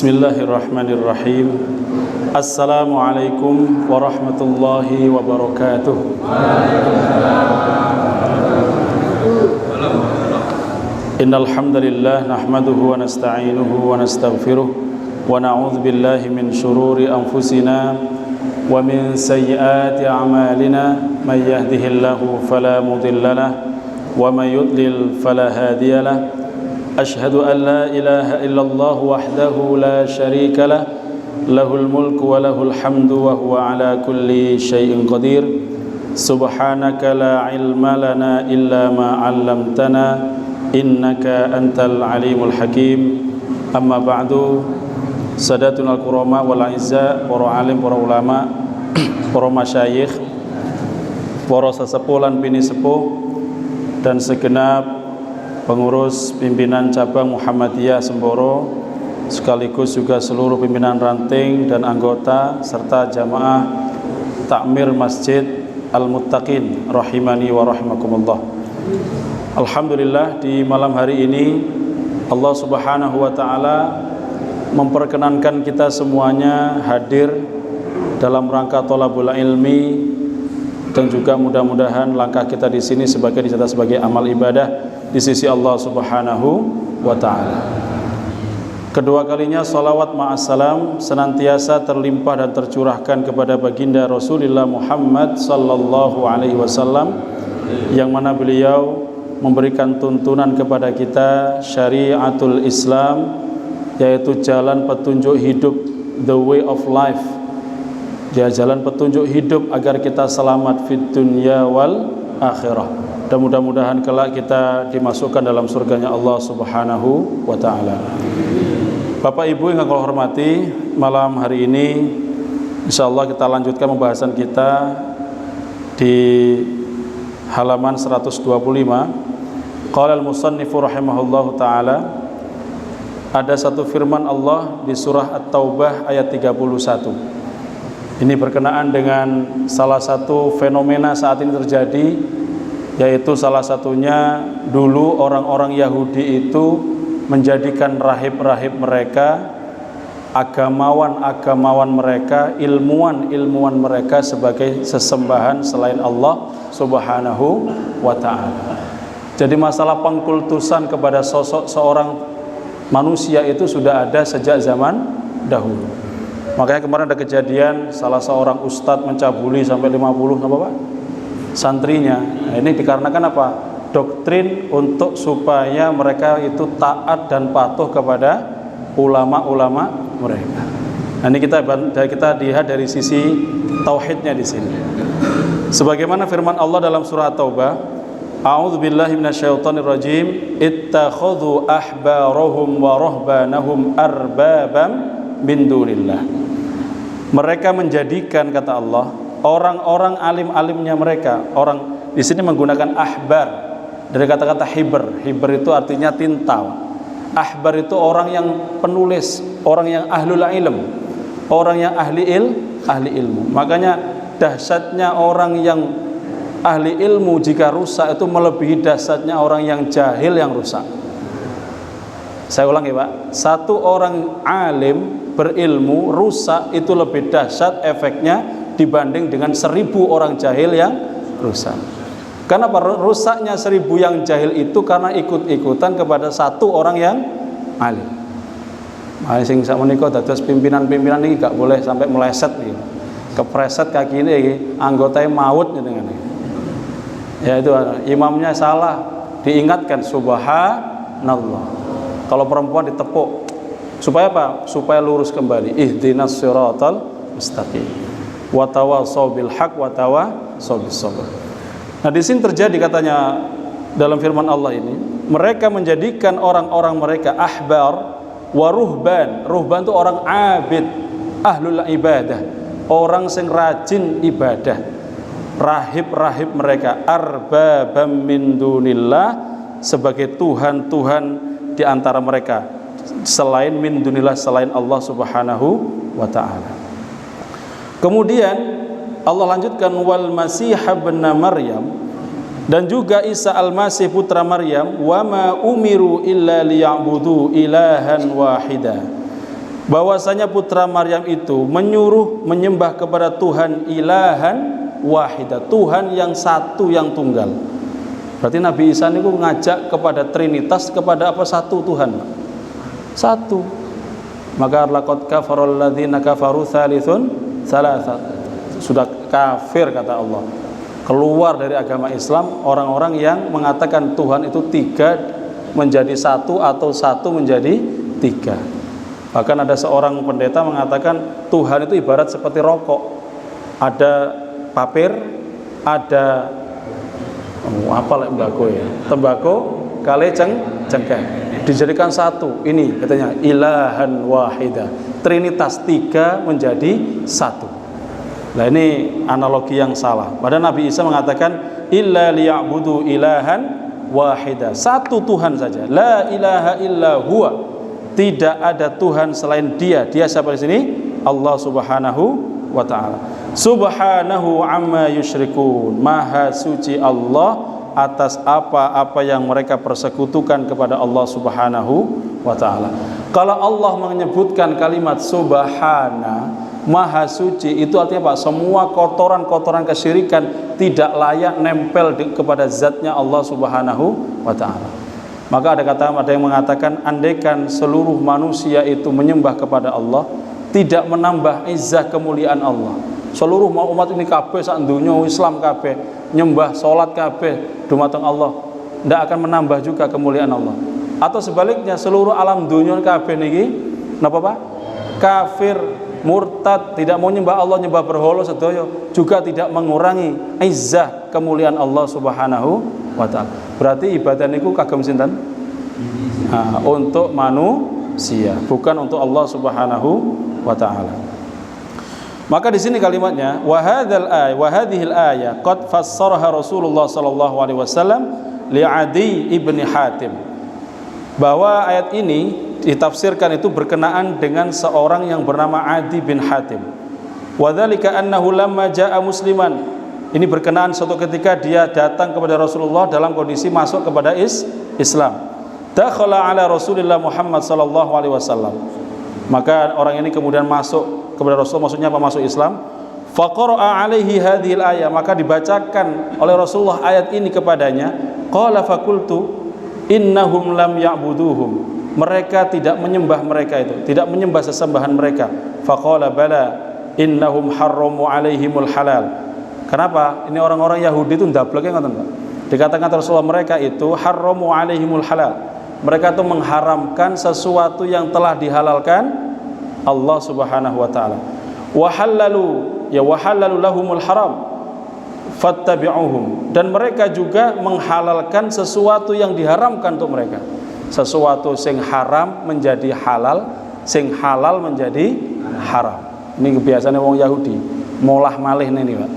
Bismillahirrahmanirrahim. Assalamualaikum warahmatullahi wabarakatuh. Innal hamdalillah nahmaduhu wa nasta'inuhu wa nastaghfiruh wa na'udzu billahi min shururi anfusina wa min sayyiati a'malina may yahdihillahu fala mudilla lahu wa may yudlil fala hadiya lahu. Ashhadu an la ilaha illallah wahdahu la syarika lah, lahul mulku wa lahul hamdu wa huwa ala kulli syai'in qadir. Subhanaka la ilma lana illa ma 'allamtana innaka antal alimul hakim. Amma ba'du, sadatun al-kurama wal izza, para alim, para ulama, para masyayikh, para sesepuh lan bini sepuh, dan segenap pengurus pimpinan cabang Muhammadiyah Semboro, sekaligus juga seluruh pimpinan ranting dan anggota serta jamaah takmir Masjid Al-Muttaqin rahimani wa rahimakumullah. Alhamdulillah, di malam hari ini Allah Subhanahu wa taala memperkenankan kita semuanya hadir dalam rangka thalabul ilmi, dan juga mudah-mudahan langkah kita di sini dicatat sebagai amal ibadah di sisi Allah Subhanahu wa ta'ala. Kedua kalinya salawat ma'assalam senantiasa terlimpah dan tercurahkan kepada baginda Rasulullah Muhammad sallallahu alaihi wasallam, yang mana beliau memberikan tuntunan kepada kita syariatul Islam, yaitu jalan petunjuk hidup, the way of life. Dia jalan petunjuk hidup agar kita selamat fid dunya wal akhirah. Dan mudah-mudahan kelak kita dimasukkan dalam surganya Allah Subhanahu wa ta'ala. Bapak Ibu yang kami hormati, malam hari ini insyaallah kita lanjutkan pembahasan kita di halaman 125. Qala al-musannifu rahimahullahu ta'ala, ada satu firman Allah di surah At-Taubah ayat 31. Ini berkenaan dengan salah satu fenomena saat ini terjadi, yaitu salah satunya dulu orang-orang Yahudi itu menjadikan rahib-rahib mereka, agamawan-agamawan mereka, ilmuwan-ilmuwan mereka sebagai sesembahan selain Allah Subhanahu wa ta'ala. Jadi masalah pengkultusan kepada sosok seorang manusia itu sudah ada sejak zaman dahulu. Makanya kemarin ada kejadian salah seorang ustadz mencabuli sampai 50 apa Pak? Santrinya. Nah, ini dikarenakan apa? Doktrin untuk supaya mereka itu taat dan patuh kepada ulama-ulama mereka. Nah, ini kita lihat dari sisi tauhidnya di sini. Sebagaimana firman Allah dalam surah At-Taubah, A'udzubillahi minasyaitonirrajim, ittakhadhu ahbarahum wa rahbanahum arbabam min dunillah. Mereka menjadikan, kata Allah, orang-orang alim-alimnya mereka, orang di sini menggunakan ahbar dari kata-kata hibr. Hibr itu artinya tinta. Ahbar itu orang yang penulis, orang yang ahlul ilm, orang yang ahli ilmu. Makanya dahsyatnya orang yang ahli ilmu jika rusak itu melebihi dahsyatnya orang yang jahil yang rusak. Saya ulang ya Pak, satu orang alim berilmu rusak itu lebih dahsyat efeknya dibanding dengan 1000 orang jahil yang rusak. Karena rusaknya 1000 yang jahil itu karena ikut-ikutan kepada satu orang yang alim. Mari sing sak menika dados pimpinan-pimpinan ini gak boleh sampai meleset nih. Kepreset kaki ini anggotanya maut dengan ini. Ya itu imamnya salah, diingatkan subhanallah. Kalau perempuan ditepuk supaya apa? Supaya lurus kembali. Ihdinas siratal mustaqim. Wa tawassaw bil haq wa tawassaw bis sabr. Nah, di sini terjadi katanya dalam firman Allah ini, mereka menjadikan orang-orang mereka ahbar wa ruhban. Ruhban itu orang abid, ahlul ibadah, orang yang rajin ibadah. Rahib-rahib mereka arbabam min dunillah, sebagai tuhan-tuhan di antara mereka selain min dunillah, selain Allah Subhanahu wa ta'ala. Kemudian Allah lanjutkan wal Masih ibn Maryam, dan juga Isa al-Masih putra Maryam, wa ma umiru illa liya'budu ilahan wahida. bahwasanya putra Maryam itu menyuruh menyembah kepada Tuhan ilahan wahidah, Tuhan yang satu yang tunggal. Berarti Nabi Isa ini ngajak kepada Trinitas, kepada apa? Satu Tuhan, satu. Maka laqad kafarul ladzina kafaru tsalithun tsalatsa, sudah kafir kata Allah, keluar dari agama Islam orang-orang yang mengatakan Tuhan itu tiga menjadi satu atau satu menjadi tiga. Bahkan ada seorang pendeta mengatakan Tuhan itu ibarat seperti rokok, ada papir, ada tembakau kali cengkeh, dijadikan satu. Ini katanya ilahan wahidah, Trinitas, tiga menjadi satu. Nah ini analogi yang salah. Padahal Nabi Isa mengatakan illa liya'budu ilahan wahidah, satu Tuhan saja, la ilaha illa huwa, tidak ada Tuhan selain Dia. Dia siapa di sini? Allah Subhanahu wa taala. Subhanahu amma yusyrikun, maha suci Allah atas apa-apa yang mereka persekutukan kepada Allah Subhanahu wa taala. Kalau Allah menyebutkan kalimat subhana, maha suci, itu artinya apa? Semua kotoran-kotoran kesyirikan tidak layak nempel kepada zatnya Allah Subhanahu wa taala. Maka ada yang mengatakan andaikan seluruh manusia itu menyembah kepada Allah, tidak menambah izzah kemuliaan Allah. Seluruh umat ini kabeh sak dunya Islam kabeh nyembah salat kabeh dumateng Allah, tidak akan menambah juga kemuliaan Allah. Atau sebaliknya seluruh alam dunya kabeh niki napa Pak? Kafir, murtad, tidak mau nyembah Allah, nyembah berhala sedaya, juga tidak mengurangi izzah kemuliaan Allah Subhanahu wa taala. Berarti ibadah niku kagem sinten? Untuk manusia, bukan untuk Allah Subhanahu wa taala. Maka di sini kalimatnya wa hadhil ayah qad fassaraha Rasulullah sallallahu alaihi wasallam li Adi ibn Hatim. Bahwa ayat ini ditafsirkan itu berkenaan dengan seorang yang bernama Adi bin Hatim. Wa dzalika annahu lamma jaa musliman. Ini berkenaan suatu ketika dia datang kepada Rasulullah dalam kondisi masuk kepada Islam. Dakhala ala Rasulillah Muhammad sallallahu alaihi wasallam. Maka orang ini kemudian masuk kepada Rasul, maksudnya apa? Masuk Islam. Faqara'a alaihi hadhil ayah, maka dibacakan oleh Rasulullah ayat ini kepadanya. Qala faqultu innahum lam ya'buduhum, mereka tidak menyembah mereka itu, tidak menyembah sesembahan mereka. Faqala bala innahum harramu alaihimul halal. Kenapa? Ini orang-orang Yahudi itu ndableke ngoten, Pak. Dikatakan Rasulullah mereka itu harramu alaihimul halal, mereka itu mengharamkan sesuatu yang telah dihalalkan Allah Subhanahu wa taala. Wa halalu lahumul haram fattabi'uhum, dan mereka juga menghalalkan sesuatu yang diharamkan untuk mereka. Sesuatu sing haram menjadi halal, sing halal menjadi haram. Ini kebiasaane wong Yahudi, molah malih ini, Pak.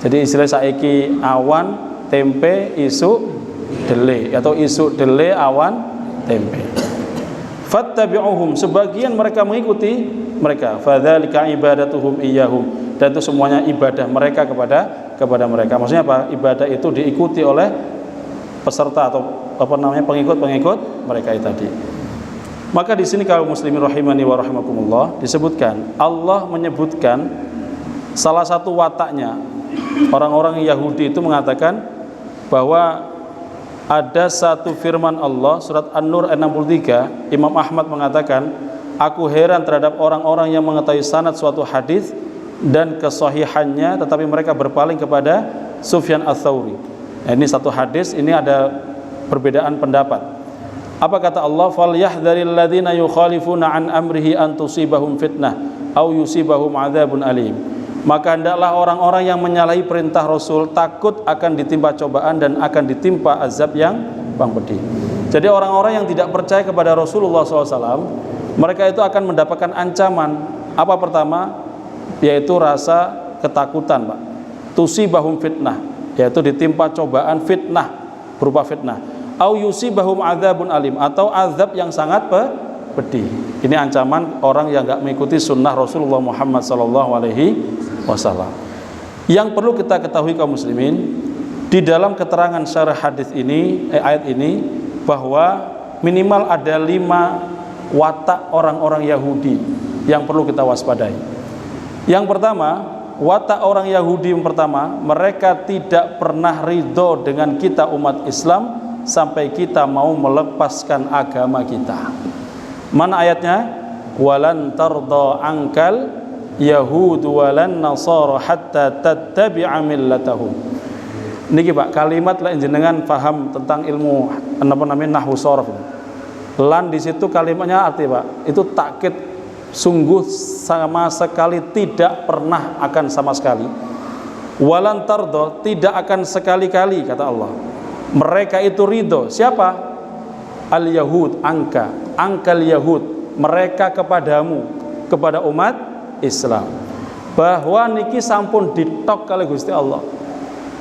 Jadi istilah saiki awan tempe isuk dele, atau isuk dele awan tempe. Fattabi'uhum, sebagian mereka mengikuti mereka. Fadzalika ibadatuhum iyyahum, dan itu semuanya ibadah mereka kepada mereka. Maksudnya apa? Ibadah itu diikuti oleh peserta atau pengikut mereka itu tadi. Maka di sini kaum muslimin rahimani wa rahimakumullah disebutkan, Allah menyebutkan salah satu wataknya. Orang-orang Yahudi itu mengatakan bahwa ada satu firman Allah, surat An-Nur ayat 63. Imam Ahmad mengatakan, aku heran terhadap orang-orang yang mengetahui sanad suatu hadis dan kesahihannya, tetapi mereka berpaling kepada Sufyan Ats-Tsauri. Nah, ini satu hadis, ini ada perbedaan pendapat. Apa kata Allah? Falyahdharil ladzina yukhalifuna an amrihi an tusibahum fitnah au yusibahum adzabun alim. Maka hendaklah orang-orang yang menyalahi perintah Rasul takut akan ditimpa cobaan dan akan ditimpa azab yang pedih. Jadi orang-orang yang tidak percaya kepada Rasulullah SAW, mereka itu akan mendapatkan ancaman. Apa pertama? Yaitu rasa ketakutan, Pak. Tusibahum fitnah, yaitu ditimpa cobaan fitnah, berupa fitnah. Au yusibahum adzabun alim, atau azab yang sangat pedih. Ini ancaman orang yang enggak mengikuti sunnah Rasulullah Muhammad SAW. Yang perlu kita ketahui kaum muslimin, di dalam keterangan syarah hadis ini, ayat ini, bahwa minimal ada 5 watak orang-orang Yahudi yang perlu kita waspadai. Yang pertama, watak orang Yahudi yang pertama, mereka tidak pernah ridho dengan kita umat Islam sampai kita mau melepaskan agama kita. Mana ayatnya? Walan tardha ankal yahud walan nasara hatta tattabi'a millatahum. Niki Pak, kalimat lain jenengan paham tentang ilmu nahwu sharaf. Lan di situ kalimatnya arti Pak, itu takkid, sungguh sama sekali tidak pernah akan sama sekali. Walan tardha, tidak akan sekali-kali kata Allah. Mereka itu ridho. Siapa? Al-Yahud, angkal Yahud, mereka kepadamu, kepada umat Islam. Bahwa niki sampun ditok kali Gusti Allah.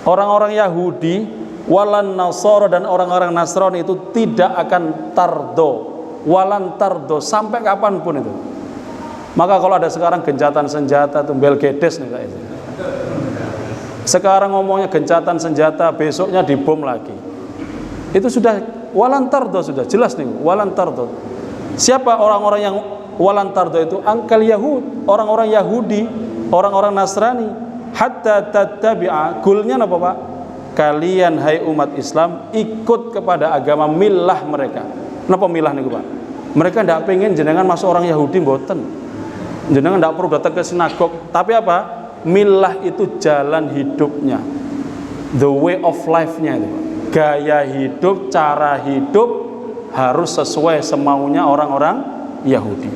Orang-orang Yahudi walan Nasara dan orang-orang Nasrani itu tidak akan tardo, walan tardo sampai kapanpun itu. Maka kalau ada sekarang gencatan senjata tuh Belgedes nih kayak itu. Sekarang ngomongnya gencatan senjata, besoknya dibom lagi. Itu sudah walan tardo, sudah jelas nih walan tardo. Siapa orang-orang yang walan tardo itu? Angkal Yahud, orang-orang Yahudi, orang-orang Nasrani. Hatta tattabi'a, goalnya apa Pak? Kalian hai umat Islam ikut kepada agama milah mereka. Kenapa milah nih Pak? Mereka tidak pengen jenengan masuk orang Yahudi mboten. Jenengan tidak perlu datang ke sinagog. Tapi apa? Milah itu jalan hidupnya, the way of life-nya itu Pak. Gaya hidup, cara hidup harus sesuai semaunya orang-orang Yahudi.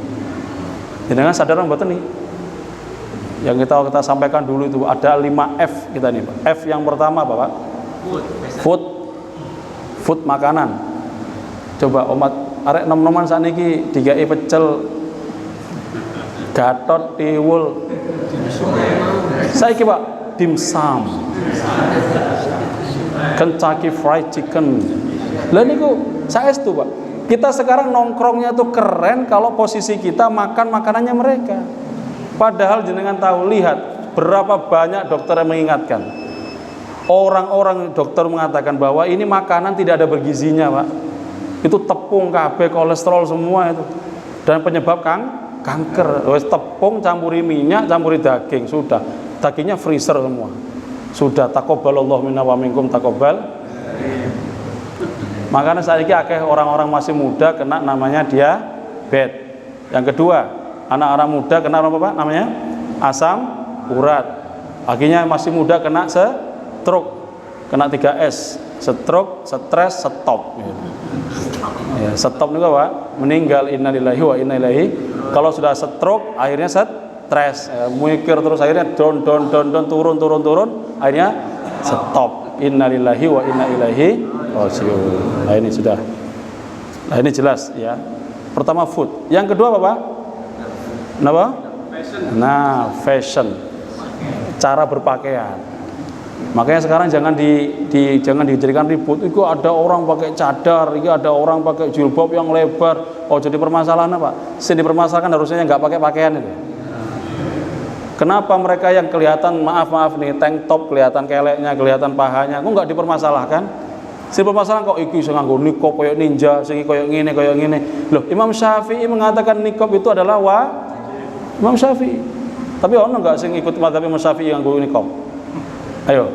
Jenengan sadar mboten nih? Yang kita sampaikan dulu itu ada 5 F kita nih Pak. F yang pertama apa Pak? Food makanan. Coba umat arek nom-noman sakniki digawe pecel, gatot, tiwul. Saiki Pak, dimsum. Kentucky Fried Chicken. Lah niku saestu Pak. Kita sekarang nongkrongnya tuh keren kalau posisi kita makan makanannya mereka. Padahal jenengan tahu, lihat berapa banyak dokter yang mengingatkan. Orang-orang dokter mengatakan bahwa ini makanan tidak ada bergizinya Pak. Itu tepung, KB, kolesterol semua itu. Dan penyebab kanker. Wes tepung campuri minyak, campuri daging, sudah. Dagingnya freezer semua. Sudah taqabbalallahu minna wa minkum taqabbal. Makanya saat ini akeh orang-orang masih muda kena namanya diabetes. Yang kedua, anak-anak muda kena apa Pak? Namanya asam urat. Akhirnya masih muda kena stroke, kena 3S, stroke, stres, stop. Ya, stop juga Pak, meninggal, innalillahi wa inna ilaihi. Kalau sudah stroke, akhirnya stres, mikir terus, akhirnya down, turun, akhirnya stop, innalillahi wa inna ilaihi raji'un. Nah ini sudah, nah ini jelas ya. Pertama food, yang kedua apa Pak? Kenapa? Nah, fashion, cara berpakaian. Makanya sekarang jangan dijadikan ribut. Itu ada orang pakai cadar, itu ada orang pakai jilbab yang lebar. Oh jadi permasalahan apa? Sini dipermasalahkan harusnya nggak pakai pakaian itu. Kenapa mereka yang kelihatan maaf nih tank top kelihatan keleknya, kelihatan pahanya, kok nggak dipermasalahkan? Si permasalahan kok iki sing nganggo niqab koyo ninja, sing koyo ngene. Loh, Imam Syafi'i mengatakan niqab itu adalah Imam Syafi'i. Tapi ono enggak sing ikut mazhab Imam Syafi'i yang nganggo niqab? Ayo.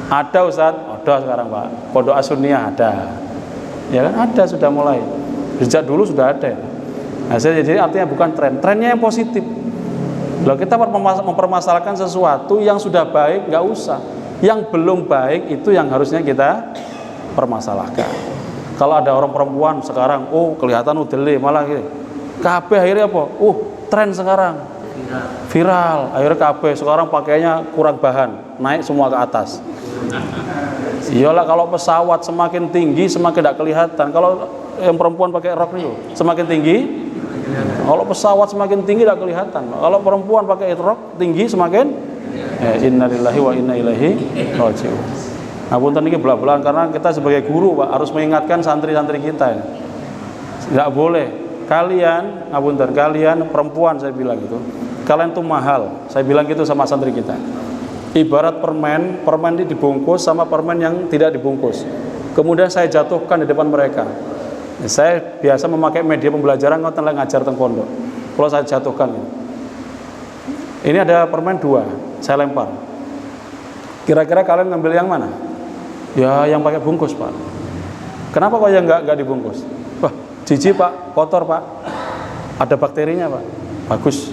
Ada Ustaz? Ada sekarang Pak. Pondok As-Sunniyah ada. Ya kan ada, sudah mulai. Sejak dulu sudah ada. Nah, jadi artinya bukan tren. Trennya yang positif. Loh, kita mempermasalahkan sesuatu yang sudah baik enggak usah. Yang belum baik itu yang harusnya kita permasalahkan. Kalau ada orang perempuan sekarang, oh kelihatan udele malah gitu. KB akhirnya apa? Tren sekarang viral. Akhirnya KB sekarang pakainya kurang bahan, naik semua ke atas. Iyalah, kalau pesawat semakin tinggi semakin tidak kelihatan. Kalau yang perempuan pakai rok itu semakin tinggi. Kalau pesawat semakin tinggi tidak kelihatan. Kalau perempuan pakai rok tinggi semakin innalillahi wa inna ilaihi raji'un. Nah, punten ini belah-belahan karena kita sebagai guru Pak harus mengingatkan santri-santri kita ya. Enggak boleh kalian, ngapunten, kalian perempuan saya bilang gitu. Kalian tuh mahal. Saya bilang gitu sama santri kita. Ibarat permen ini dibungkus sama permen yang tidak dibungkus. Kemudian saya jatuhkan di depan mereka. Saya biasa memakai media pembelajaran ngoten lek ngajar teng pondok. Kalau saya jatuhkan gitu. Ini ada permen 2, saya lempar. Kira-kira kalian ngambil yang mana? Ya yang pakai bungkus, Pak. Kenapa kok yang enggak dibungkus? Wah, jijik Pak, kotor Pak. Ada bakterinya Pak. Bagus.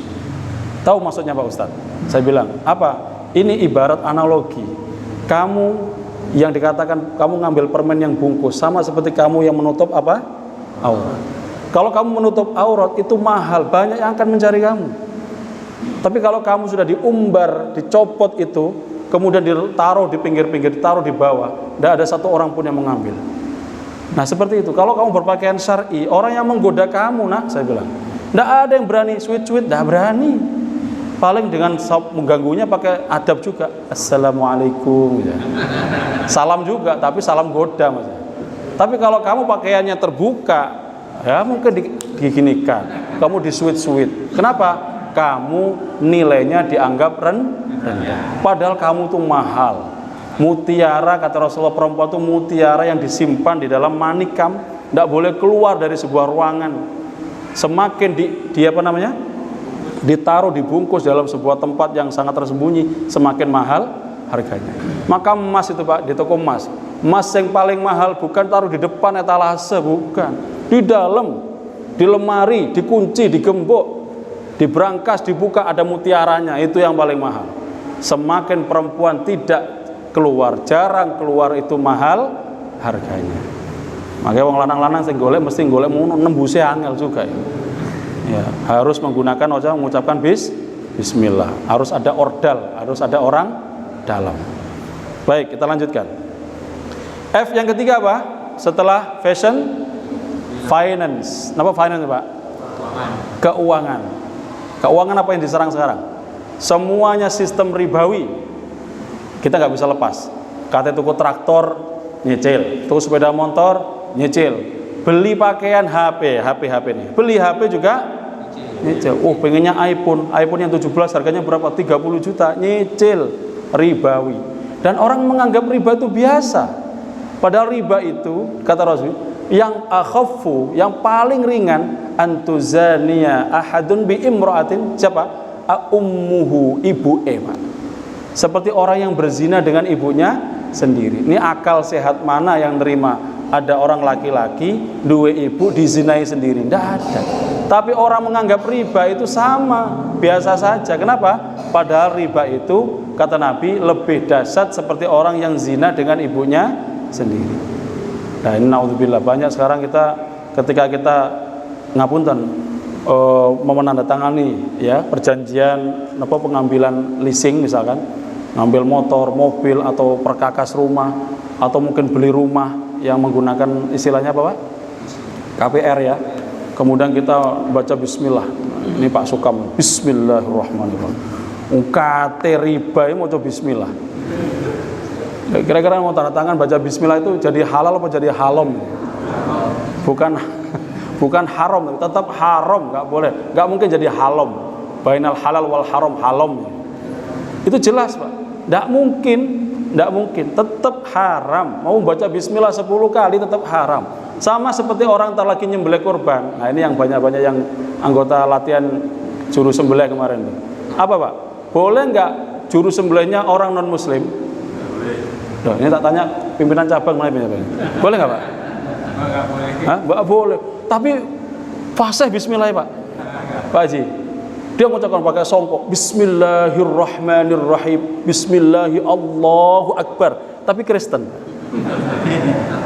Tahu maksudnya Pak Ustadz? Saya bilang, apa? Ini ibarat analogi. Kamu yang dikatakan kamu ngambil permen yang bungkus sama seperti kamu yang menutup apa? Aurat. Kalau kamu menutup aurat itu mahal, banyak yang akan mencari kamu. Tapi kalau kamu sudah diumbar, dicopot itu, kemudian ditaruh di pinggir-pinggir, ditaruh di bawah, tidak ada satu orang pun yang mengambil. Nah seperti itu. Kalau kamu berpakaian syar'i, orang yang menggoda kamu, nak, saya bilang, tidak ada yang berani sweet-sweet, tidak berani. Paling dengan mengganggunya pakai adab juga. Assalamualaikum. Ya. Salam juga, tapi salam goda, Mas. Tapi kalau kamu pakaiannya terbuka, ya mungkin diginikan. Kamu di sweet-sweet. Kenapa? Kamu nilainya dianggap rendah. Padahal kamu tuh mahal. Mutiara, kata Rasulullah, perempuan itu mutiara yang disimpan di dalam manikam, tidak boleh keluar dari sebuah ruangan. Semakin ditaruh, dibungkus dalam sebuah tempat yang sangat tersembunyi, semakin mahal harganya. Maka emas itu Pak, di toko emas, emas yang paling mahal bukan taruh di depan etalase, bukan, di dalam, di lemari, dikunci, digembok, diberangkas, dibuka, ada mutiaranya, itu yang paling mahal. Semakin perempuan tidak keluar, jarang keluar, itu mahal harganya. Makanya wong lanang-lanang sing golek mesti golek nembuse angel juga ya. Ya, harus menggunakan mengucapkan bismillah. Harus ada ordal, harus ada orang dalam. Baik, kita lanjutkan. F yang ketiga apa? Setelah fashion, finance. Apa finance, Pak? Keuangan. Keuangan apa yang diserang sekarang? Semuanya sistem ribawi. Kita nggak bisa lepas. Kata tuku traktor nyicil, tuku sepeda motor nyicil, beli pakaian HP nih, beli HP juga nyicil. Oh pengennya iPhone yang 17 harganya berapa? 30 juta, nyicil, ribawi. Dan orang menganggap riba itu biasa. Padahal riba itu kata Rasul yang akhaffu, yang paling ringan, antuzania ahadun bi imra'atin, siapa? Ummuhu, ibu Pak. Seperti orang yang berzina dengan ibunya sendiri. Ini akal sehat mana yang nerima? Ada orang laki-laki dua ibu dizinai sendiri? Tidak ada. Tapi orang menganggap riba itu sama, biasa saja. Kenapa? Padahal riba itu kata Nabi lebih dahsyat seperti orang yang zina dengan ibunya sendiri. Nah ini naudzubillah, banyak sekarang ketika kita ngapunten menandatangani ya perjanjian pengambilan leasing misalkan, ngambil motor, mobil, atau perkakas rumah, atau mungkin beli rumah yang menggunakan istilahnya apa Pak? KPR ya. Kemudian kita baca bismillah. Ini Pak Sukam, bismillahirrahmanirrahim. Ungkate riba ini mau coba bismillah. Kira-kira mau tanda tangan baca bismillah itu jadi halal apa jadi haram? Bukan haram, tetap haram, nggak boleh. Nggak mungkin jadi halam. Bainal halal wal haram, halam. Itu jelas Pak. Tidak mungkin, tetap haram. Mau baca bismillah 10 kali tetap haram. Sama seperti orang tak lagi nyembelih kurban. Nah ini yang banyak-banyak yang anggota latihan juru sembelih kemarin. Apa Pak? Boleh nggak juru sembelihnya orang non muslim? Loh, ini tak tanya pimpinan cabang mana pimpinan? Boleh nggak Pak? Nggak boleh. Hah? Nggak boleh. Tapi fasih bismillah Pak. Pak Haji. Dia mengucapkan pakai songkok, bismillahirrahmanirrahim, bismillahi Allahu Akbar, tapi Kristen.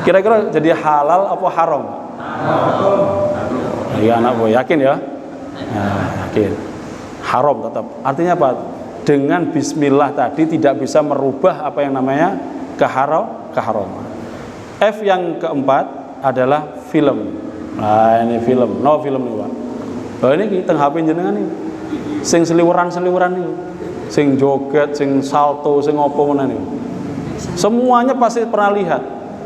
Kira-kira jadi halal apa haram? Ya anak boy, yakin ya? Nah, yakin. Haram tetap. Artinya apa? Dengan bismillah tadi tidak bisa merubah apa yang namanya keharaman. F yang keempat adalah film. Nah ini film, film nih Pak. Oh ini tengah HP jenengan nih. Sing seliweran nih, sing joget, sing salto, sing opo mana nih. Semuanya pasti pernah lihat.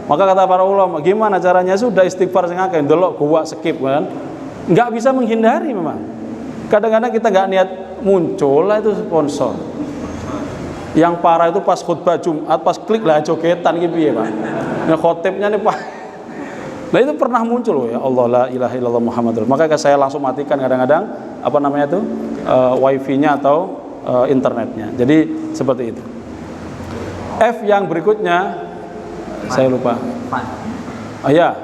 Maka kata para ulama, gimana caranya? Sudah istighfar sing akeh, ndelok gua skip kan. Nggak bisa menghindari memang. Kadang-kadang kita nggak niat muncul lah itu sponsor. Yang parah itu pas khutbah Jumat, pas klik lah jogetan gitu ya Pak. Nah khotibnya nih Pak Nah itu pernah muncul loh ya Allah la ilaha illallah Muhammadur. Maka saya langsung matikan kadang-kadang apa namanya itu wifi-nya atau internetnya. Jadi seperti itu. F yang berikutnya saya lupa. Oh ya.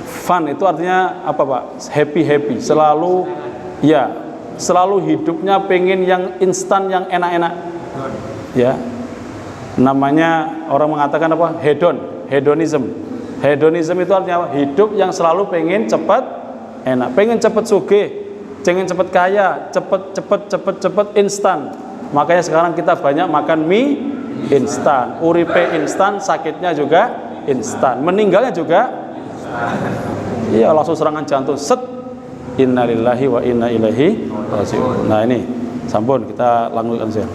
Fun itu artinya apa Pak? Happy, selalu ya, selalu hidupnya pengen yang instan, yang enak-enak. Ya. Namanya orang mengatakan apa? Hedonism. Hedonism itu artinya apa? Hidup yang selalu pengen cepat enak, pengen cepat sugih, pengen cepat kaya, cepat instan. Makanya sekarang kita banyak makan mie instan, uripe instan, sakitnya juga instan, meninggalnya juga iya, langsung serangan jantung set. Innalillahi wa inna ilaihi raji'un. Nah ini sampun kita lanjutkan saja.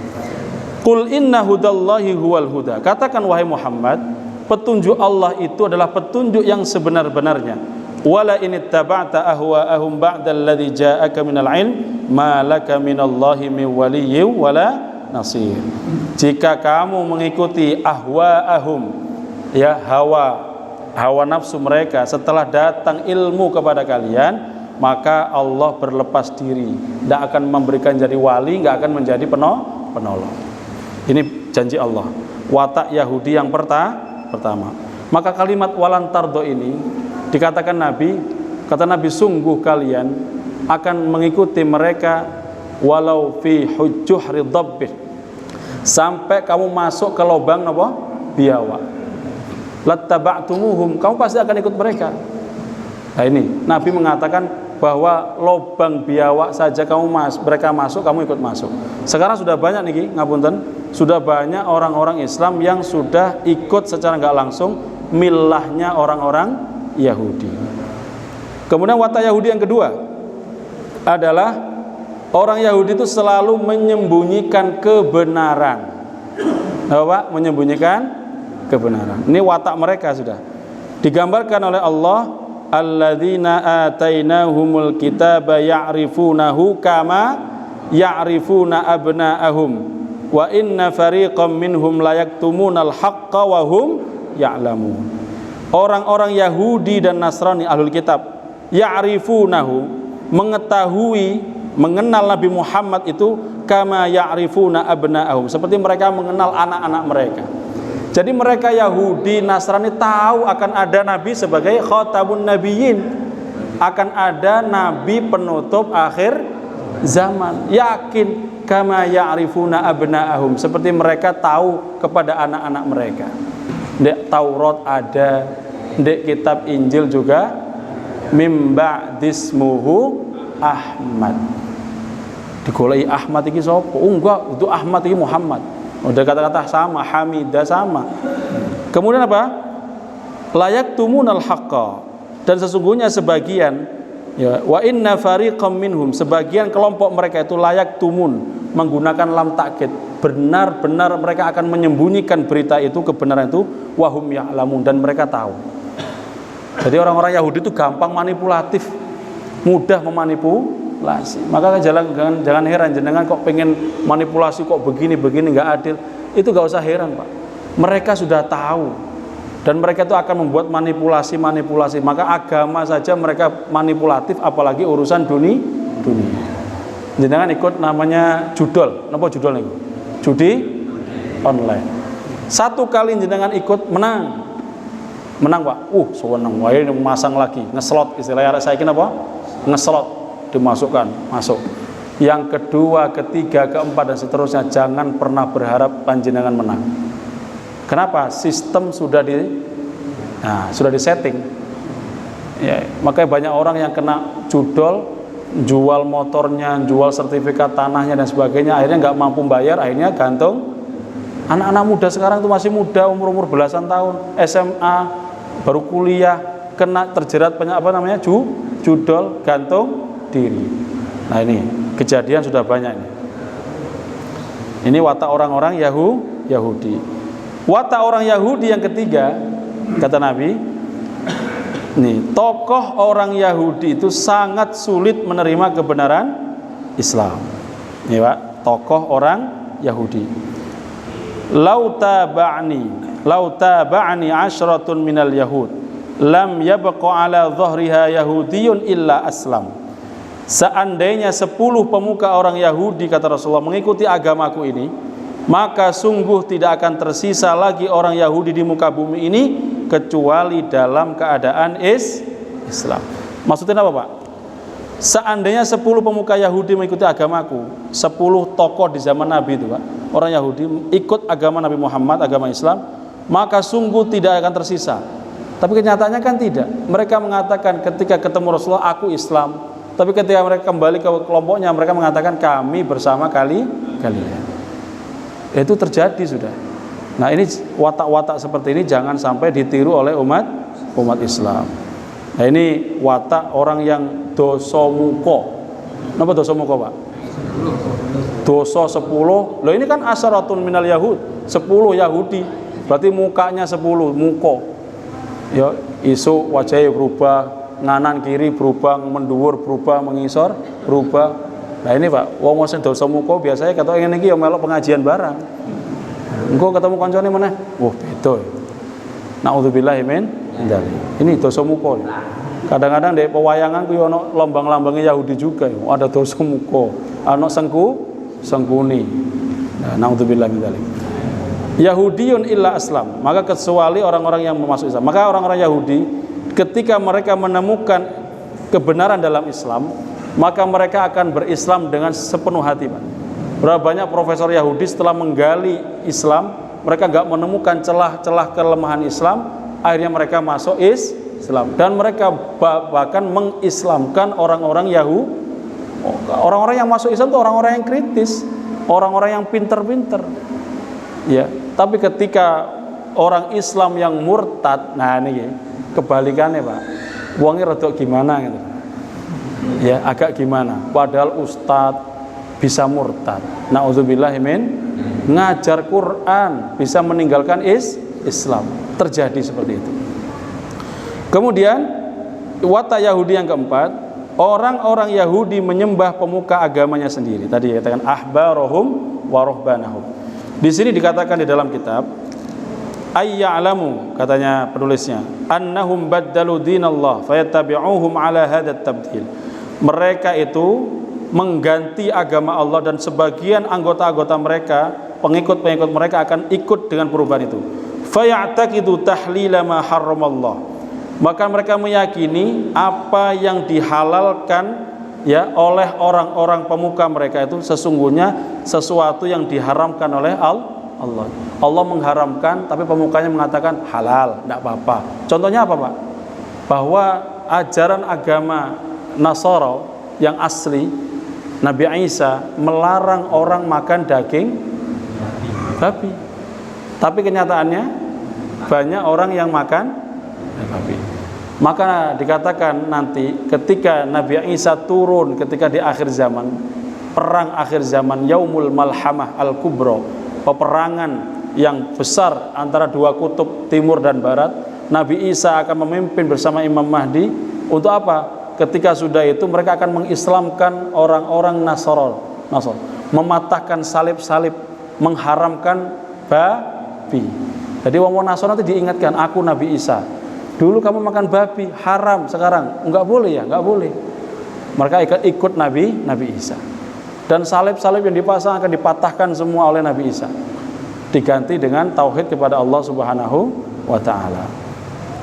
Qul inna hudallahi huwal huda. Katakan wahai Muhammad, petunjuk Allah itu adalah petunjuk yang sebenar-benarnya. Wala in ittaba'ta ahwa'ahum ba'dalladzi ja'aka minal 'ilm ma laka minallahi min waliyyin wala nasir. Jika kamu mengikuti ahwa'ahum, ya hawa nafsu mereka setelah datang ilmu kepada kalian, maka Allah berlepas diri, tidak akan memberikan jadi wali, tidak akan menjadi penolong. Ini janji Allah. Watak Yahudi yang pertama. Maka kalimat walantardo ini dikatakan Nabi, kata Nabi, sungguh kalian akan mengikuti mereka walau fi hujjuhri dhabbih, sampai kamu masuk ke lubang apa? Biawak. Lattaba'tumuhum, kamu pasti akan ikut mereka. Nah ini Nabi mengatakan bahwa lubang biawak saja mereka masuk, kamu ikut masuk. Sekarang sudah banyak nih ngapunten, sudah banyak orang-orang Islam yang sudah ikut secara nggak langsung milahnya orang-orang Yahudi. Kemudian watak Yahudi yang kedua adalah orang Yahudi itu selalu menyembunyikan kebenaran. Apa? Menyembunyikan kebenaran. Ini watak mereka sudah digambarkan oleh Allah, alladzina atainahumul kitaba ya'rifunahu kama ya'rifuna abna'ahum wa inna fariqam minhum layaktumunal haqqa wa hum ya'lamun. Orang-orang Yahudi dan Nasrani ahlul kitab ya'rifunahu, mengetahui, mengenal Nabi Muhammad itu kama ya'rifuna abna'ahum, seperti mereka mengenal anak-anak mereka. Jadi mereka Yahudi, Nasrani tahu akan ada Nabi sebagai khatamun nabiyyin, akan ada Nabi penutup akhir zaman. Yakin kama ya'rifuna abna'ahum, seperti mereka tahu kepada anak-anak mereka. Ndek Taurat ada, ndek kitab Injil juga, mim ba'dismuhu Ahmad. Digoleki Ahmad iki sapa? Oh enggak, itu Ahmad iki Muhammad. Udah kata-kata sama, Hamidah sama. Kemudian apa? Layak tumunal haqqa, dan sesungguhnya sebagian, ya, wa inna fariqam minhum, sebagian kelompok mereka itu layak tumun, menggunakan lam takkid, benar-benar mereka akan menyembunyikan berita itu, kebenaran itu, wahum ya'lamun, dan mereka tahu. Jadi orang-orang Yahudi itu gampang manipulatif, mudah memanipulasi. Maka jangan heran jenengan kok pengen manipulasi kok begini nggak adil. Itu nggak usah heran Pak. Mereka sudah tahu dan mereka itu akan membuat manipulasi. Maka agama saja mereka manipulatif, apalagi urusan dunia. Jenengan ikut namanya judol. Napa judol niku? Judi online. Satu kali jenengan ikut menang Pak. Sewenang wae masang lagi, ngeslot istilahnya saya kira apa? Ngeslot, dimasukkan, masuk. Yang kedua, ketiga, keempat dan seterusnya, jangan pernah berharap panjenengan menang. Kenapa? Sistem sudah disetting. Ya, makanya banyak orang yang kena judol, jual motornya, jual sertifikat tanahnya dan sebagainya, akhirnya nggak mampu bayar, akhirnya gantung. Anak-anak muda sekarang itu masih muda, umur belasan tahun, SMA, baru kuliah, kena terjerat judol, gantung diri. Nah ini kejadian sudah banyak ini. Ini watak orang-orang Yahudi. Watak orang Yahudi yang ketiga, kata Nabi, nih, tokoh orang Yahudi itu sangat sulit menerima kebenaran Islam. Nih Pak, tokoh orang Yahudi. Lau taba'ani ashratun minal yahud lam yabqa ala dhahriha yahudiyyun illa aslam. Seandainya 10 pemuka orang Yahudi, kata Rasulullah, mengikuti agamaku ini, maka sungguh tidak akan tersisa lagi orang Yahudi di muka bumi ini kecuali dalam keadaan Islam. Maksudnya apa, Pak? Seandainya 10 pemuka Yahudi mengikuti agamaku, 10 tokoh di zaman Nabi itu, Pak, orang Yahudi ikut agama Nabi Muhammad, agama Islam, maka sungguh tidak akan tersisa. Tapi kenyataannya kan tidak. Mereka mengatakan ketika ketemu Rasulullah, aku Islam. Tapi ketika mereka kembali ke kelompoknya, mereka mengatakan kami bersama kalian. Itu terjadi sudah. Nah, ini watak-watak seperti ini jangan sampai ditiru oleh umat Islam. Nah, ini watak orang yang dosomuko. Kenapa dosomuko, Pak? Dosa 10. Loh, ini kan asyaratun minal yahud, 10 Yahudi. Berarti mukanya 10, muko. Ya, isu wajahnya berubah, nganan kiri berubah, menduwur berubah, mengisor berubah. Nah, ini, Pak, wong sing dosomuko biasanya kata ngene iki ya melok pengajian barang. Engko ketemu kancane meneh, wah beda. Nauzubillahi min dzalik. Ini dosomuko. Kadang-kadang di pewayangan ku ono lambang-lambangnya Yahudi juga, ada dosomuko, ono sengkuni. Nah, naudzubillahi min dzalik. Yahudiyun illa aslam, maka kecuali orang-orang yang masuk Islam. Maka orang-orang Yahudi ketika mereka menemukan kebenaran dalam Islam, maka mereka akan berislam dengan sepenuh hati, Pak. Berapa banyak profesor Yahudi setelah menggali Islam, mereka enggak menemukan celah-celah kelemahan Islam, akhirnya mereka masuk Islam, dan mereka bahkan mengislamkan orang-orang Yahudi. Orang-orang yang masuk Islam itu orang-orang yang kritis, orang-orang yang pinter-pinter. Ya, tapi ketika orang Islam yang murtad, nah ini kebalikannya, Pak. Uangnya rada gimana gitu. Ya, agak gimana. Padahal ustadz bisa murtad. Nauzubillahi min, ngajar Quran bisa meninggalkan Islam. Terjadi seperti itu. Kemudian watak Yahudi yang keempat, orang-orang Yahudi menyembah pemuka agamanya sendiri. Tadi dikatakan ahbarahum wa ruhbanahum. Di sini dikatakan di dalam kitab, ayya'lamu, katanya penulisnya, annahum baddalu dinallah fayattabi'uhum ala hadat tabdil. Mereka itu mengganti agama Allah, dan sebagian anggota-anggota mereka, pengikut-pengikut mereka akan ikut dengan perubahan itu. Faya'taqidu tahlila ma harramallah. Maka mereka meyakini apa yang dihalalkan ya oleh orang-orang pemuka mereka itu sesungguhnya sesuatu yang diharamkan oleh Allah. Allah mengharamkan, tapi pemukanya mengatakan halal, tidak apa-apa. Contohnya apa, Pak? Bahwa ajaran agama Nasara yang asli, Nabi Isa melarang orang makan daging babi. Tapi kenyataannya banyak orang yang makan babi. Maka dikatakan nanti ketika Nabi Isa turun ketika di akhir zaman, perang akhir zaman, Yaumul Malhamah Al-Kubra, peperangan yang besar antara dua kutub timur dan barat, Nabi Isa akan memimpin bersama Imam Mahdi. Untuk apa? Ketika sudah itu mereka akan mengislamkan orang-orang Nasara, mematahkan salib-salib, mengharamkan babi. Jadi wong Nasara itu diingatkan, aku Nabi Isa. Dulu kamu makan babi, haram, sekarang enggak boleh ya, enggak boleh. Mereka ikut Nabi Isa. Dan salib-salib yang dipasang akan dipatahkan semua oleh Nabi Isa. Diganti dengan tauhid kepada Allah Subhanahu wa taala.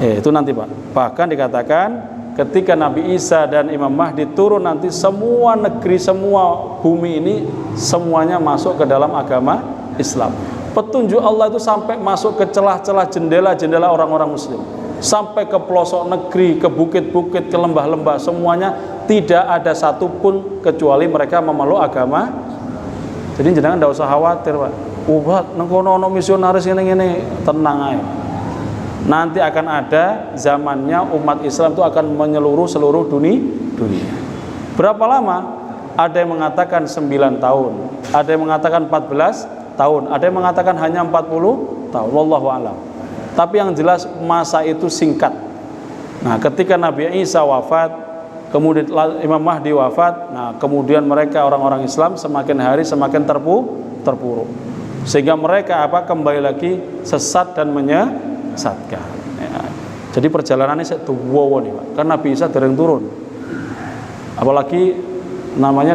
Itu nanti, Pak. Bahkan dikatakan ketika Nabi Isa dan Imam Mahdi turun nanti, semua negeri, semua bumi ini semuanya masuk ke dalam agama Islam. Petunjuk Allah itu sampai masuk ke celah-celah jendela-jendela orang-orang muslim, sampai ke pelosok negeri, ke bukit-bukit, ke lembah-lembah, semuanya tidak ada satupun kecuali mereka memeluk agama. Jadi jangan tidak usah khawatir, Pak. Nengkono misionaris ini tenang aja. Nanti akan ada zamannya umat Islam itu akan menyeluruh seluruh dunia. Berapa lama? Ada yang mengatakan 9 tahun, ada yang mengatakan 14 tahun, ada yang mengatakan hanya 40 tahun. Wallahu a'lam. Tapi yang jelas masa itu singkat. Nah, ketika Nabi Isa wafat, kemudian Imam Mahdi wafat, nah kemudian mereka orang-orang Islam semakin hari semakin terpuruk. Sehingga mereka kembali lagi sesat dan menyesatkan. Ya. Jadi perjalanannya saya tuwa nih Pak, karena Nabi Isa dereng turun. Apalagi namanya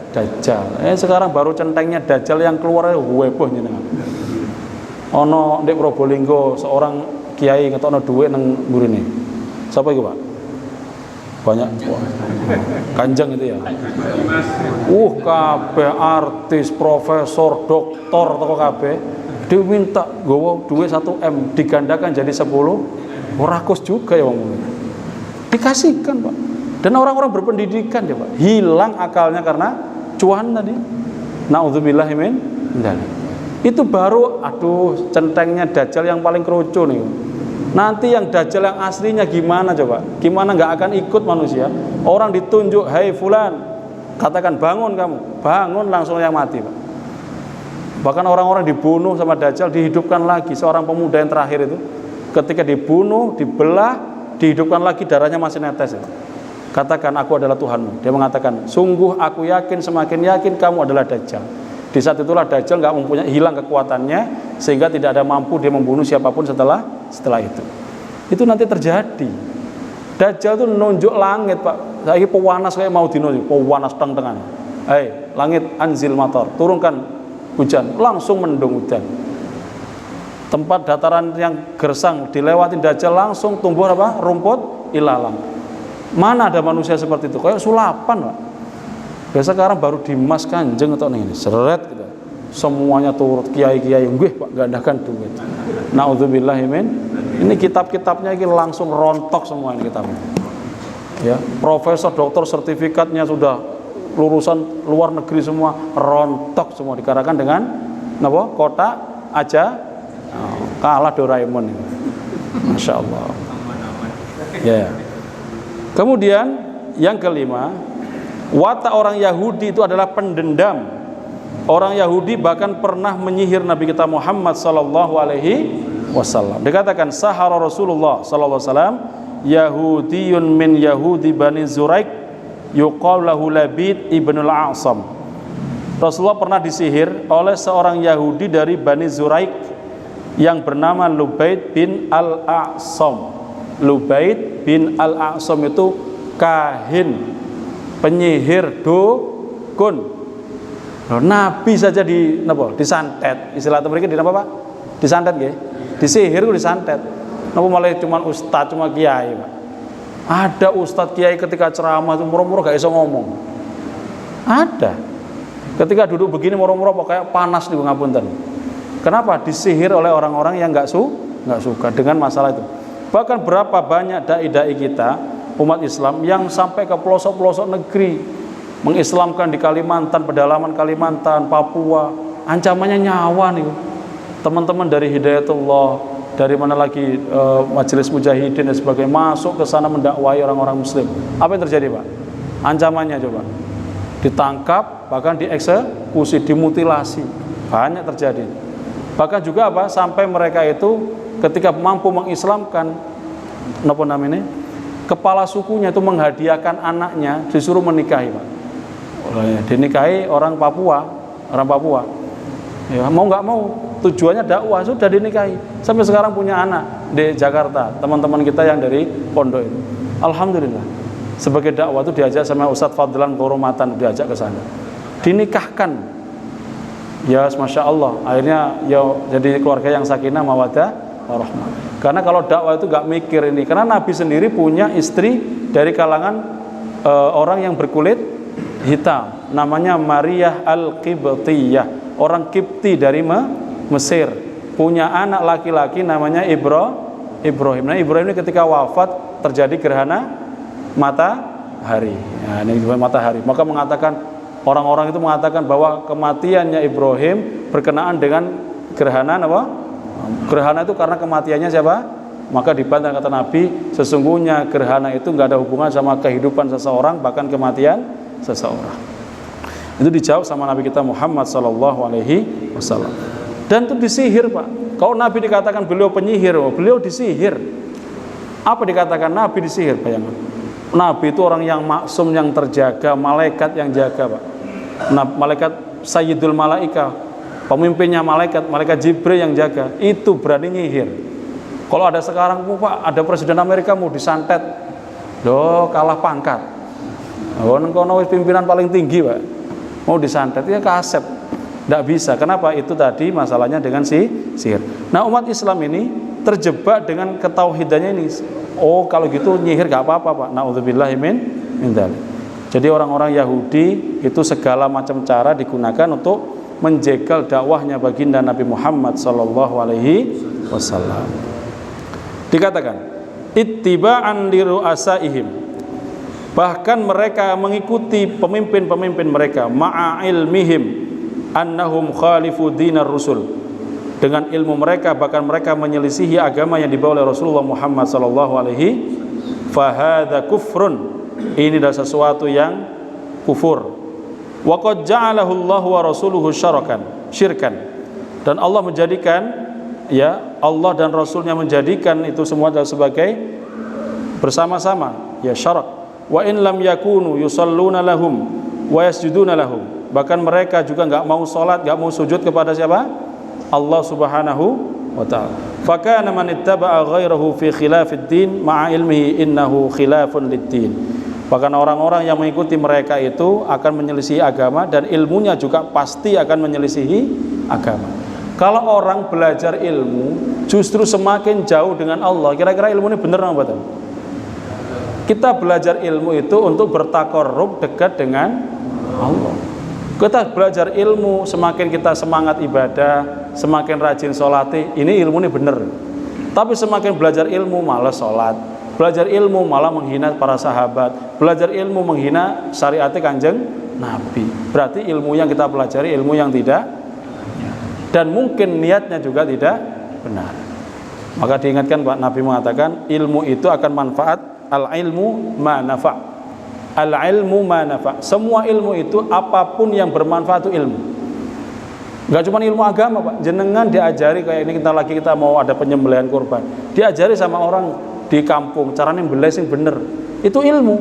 Dajjal. Sekarang baru centengnya Dajjal yang keluar heboh jenengan. Ono ndek Probolinggo seorang kiai ngetokno dhuwit nang mburine. Siapa itu Pak? Banyak. Kanjeng itu ya. Kabeh artis, profesor, doktor toko kabeh diminta gowo duit 1 M digandakan jadi 10. Rakus juga ya wong. Dikasihkan Pak. Dan orang-orang berpendidikan ya Pak, hilang akalnya karena cuan tadi. Nauzubillahi min dzalik. Itu baru centengnya Dajjal yang paling kerucu nih. Nanti yang Dajjal yang aslinya gimana coba? Gimana nggak akan ikut manusia? Orang ditunjuk, "Hai fulan," katakan bangun kamu, bangun langsung yang mati Pak. Bahkan orang-orang dibunuh sama Dajjal dihidupkan lagi. Seorang pemuda yang terakhir itu ketika dibunuh, dibelah, dihidupkan lagi, darahnya masih netes ya. Katakan aku adalah Tuhanmu. Dia mengatakan, sungguh aku yakin, semakin yakin kamu adalah Dajjal. Di saat itulah Dajjal nggak mempunyai, hilang kekuatannya sehingga tidak ada mampu dia membunuh siapapun setelah itu. Itu nanti terjadi. Dajjal itu nunjuk langit Pak. Saya pewanas kayak mau dino, pewanas teng-tengan. Langit anzil matar, turunkan hujan, langsung mendung hujan. Tempat dataran yang gersang dilewatin Dajjal langsung tumbuh apa? Rumput ilalang. Mana ada manusia seperti itu? Kayak sulapan Pak. Biasa sekarang baru Dimas Kanjeng atau ini seret gitu. Semuanya turut kiai-kiai nggih Pak gandakan duit. Nauzubillahi min. Ini kitab-kitabnya ini langsung rontok semua ini kitabnya. Ya, profesor, doktor, sertifikatnya sudah lulusan luar negeri semua rontok semua dikarenakan dengan napa? Kotak aja kalah Doraemon ini. Masya Allah. Ya. Kemudian yang kelima, watak orang Yahudi itu adalah pendendam. Orang Yahudi bahkan pernah menyihir Nabi kita Muhammad sallallahu alaihi wasallam. Dikatakan sahara Rasulullah sallallahu alaihi wasallam Yahudiyun min Yahudi Bani Zuraik yuqal lahu Labid ibnul A'sam. Rasulullah pernah disihir oleh seorang Yahudi dari Bani Zuraik yang bernama Lubaid bin Al-A'sam. Lubaid bin Al-A'sam itu kahin, penyihir, dukun. Nabi saja disantet. Istilah mereka di apa Pak? Disantet nggih. Disihir ku disantet. Napa malah cuma ustaz, cuma kiai Pak. Ada ustaz kiai ketika ceramah itu murah-murah gak iso ngomong. Ada. Ketika duduk begini murah-murah kayak panas nih ngapunten. Kenapa? Disihir oleh orang-orang yang nggak suka dengan masalah itu. Bahkan berapa banyak dai-dai kita umat Islam yang sampai ke pelosok-pelosok negeri mengislamkan di Kalimantan, pedalaman Kalimantan, Papua, ancamannya nyawa nih. Teman-teman dari Hidayatullah, dari mana lagi Majelis Mujahidin dan sebagainya masuk ke sana mendakwai orang-orang Muslim. Apa yang terjadi Pak? Ancamannya coba ditangkap, bahkan dieksekusi, dimutilasi, banyak terjadi. Bahkan juga apa? Sampai mereka itu ketika mampu mengislamkan kepala sukunya itu menghadiahkan anaknya disuruh menikahi Pak. Dinikahi orang Papua. Ya, mau nggak mau tujuannya dakwah sudah dinikahi. Sampai sekarang punya anak di Jakarta. Teman-teman kita yang dari pondok itu. Alhamdulillah. Sebagai dakwah itu diajak sama Ustadz Fadlan Koromatan, diajak ke sana. Dinikahkan. Ya, Masya Allah, akhirnya ya jadi keluarga yang sakinah, mawaddah, warahmah. Karena kalau dakwah itu gak mikir ini, karena Nabi sendiri punya istri dari kalangan orang yang berkulit hitam, namanya Maria Al-Qibtiyah, orang Kipti dari Mesir, punya anak laki-laki namanya Ibrahim. Nah, Ibrahim ini ketika wafat terjadi gerhana matahari. Nah, ini matahari. Maka orang-orang itu mengatakan bahwa kematiannya Ibrahim berkenaan dengan gerhana apa? Gerhana itu karena kematiannya siapa? Maka dibantah kata Nabi, sesungguhnya gerhana itu nggak ada hubungan sama kehidupan seseorang, bahkan kematian seseorang. Itu dijawab sama Nabi kita Muhammad SAW. Dan itu disihir Pak. Kalau Nabi dikatakan beliau penyihir, beliau disihir. Apa dikatakan Nabi disihir? Bayangkan. Nabi itu orang yang maksum, yang terjaga, malaikat yang jaga Pak. Nah, malaikat Sayyidul Malaika, pemimpinnya malaikat Jibril yang jaga, itu berani nyihir. Kalau ada sekarang, Pak, ada presiden Amerika mau disantet, loh kalah pangkat. Oh, kono pimpinan paling tinggi, Pak, mau disantet ya kasep. Tidak bisa. Kenapa? Itu tadi masalahnya dengan sihir. Nah, umat Islam ini terjebak dengan ketauhidannya ini. Oh, kalau gitu nyihir gak apa-apa, Pak. Na'udzubillahi min dzalik. Jadi orang-orang Yahudi itu segala macam cara digunakan untuk menjegal dakwahnya baginda Nabi Muhammad sallallahu alaihi wasallam. Dikatakan ittiba'an li ru'asaihim, bahkan mereka mengikuti pemimpin-pemimpin mereka, ma'a ilmihim annahum khalifu dinar rusul, dengan ilmu mereka bahkan mereka menyelisihi agama yang dibawa oleh Rasulullah Muhammad sallallahu alaihi. Fahadza kufrun, ini adalah sesuatu yang kufur. Wa qad ja'alahu Allahu wa rasuluhu syirkan, dan Allah menjadikan, ya, Allah dan Rasulnya menjadikan itu semua sebagai bersama-sama, ya, syarak. Wa in lam yakunu yusalluna lahum wa yasjuduna lahum, bahkan mereka juga enggak mau salat, enggak mau sujud kepada siapa? Allah Subhanahu wa ta'ala. Fakana man ittaba'a ghairahu fi khilafid din ma'a ilmihi innahu khilafun lid-din. Bahkan orang-orang yang mengikuti mereka itu akan menyelisihi agama, dan ilmunya juga pasti akan menyelisihi agama. Kalau orang belajar ilmu justru semakin jauh dengan Allah, kira-kira ilmu ini benar apa betul? Kita belajar ilmu itu untuk bertakarrub, dekat dengan Allah. Kita belajar ilmu, semakin kita semangat ibadah, semakin rajin sholati, ini ilmu ini benar. Tapi semakin belajar ilmu malas sholat, belajar ilmu malah menghina para sahabat, belajar ilmu menghina syariat Kanjeng Nabi, berarti ilmu yang kita pelajari ilmu yang tidak, dan mungkin niatnya juga tidak benar. Maka diingatkan, Pak, Nabi mengatakan ilmu itu akan manfaat. Al-ilmu ma nafa', al-ilmu ma nafa'. Semua ilmu itu, apapun yang bermanfaat itu ilmu. Enggak cuma ilmu agama, Pak. Jenengan diajari kayak ini, kita mau ada penyembelihan kurban, diajari sama orang di kampung caranya belai sing bener, itu ilmu.